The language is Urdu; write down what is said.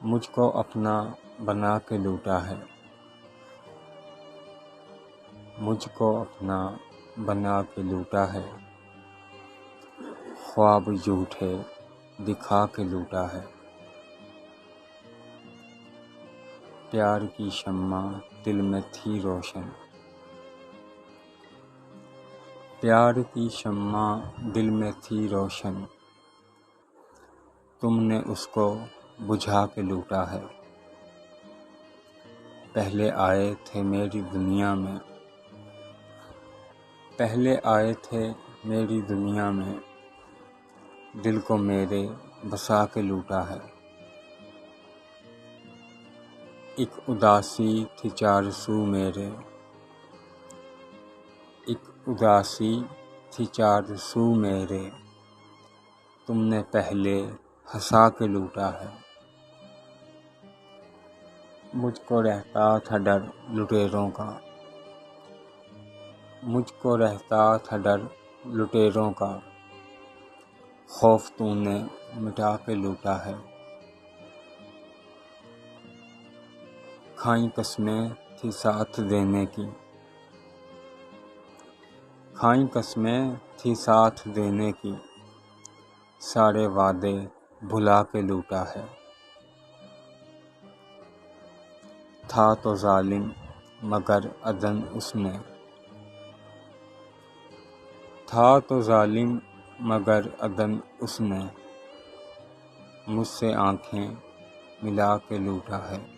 مجھ کو اپنا بنا کے لوٹا ہے، مجھ کو اپنا بنا کے لوٹا ہے، خواب جھوٹے دکھا کے لوٹا ہے۔ پیار کی شمع دل میں تھی روشن، پیار کی شمع دل میں تھی روشن، تم نے اس کو بجھا کے لوٹا ہے۔ پہلے آئے تھے میری دنیا میں، پہلے آئے تھے میری دنیا میں، دل کو میرے بسا کے لوٹا ہے۔ ایک اداسی تھی چار سو میرے، ایک اداسی تھی چار سو میرے، تم نے پہلے ہنسا کے لوٹا ہے۔ مجھ کو رہتا تھا ڈر لٹیروں کا، مجھ کو رہتا تھا ڈر لٹیروں کا، خوف تو نے مٹا کے لوٹا ہے۔ کھائیں قسمیں تھی ساتھ دینے کی، کھائیں قسمیں تھی ساتھ دینے کی، سارے وعدے بھلا کے لوٹا ہے۔ تھا تو ظالم مگر عدل اس نے، تھا تو ظالم مگر عدل اس نے، مجھ سے آنکھیں ملا کے لوٹا ہے۔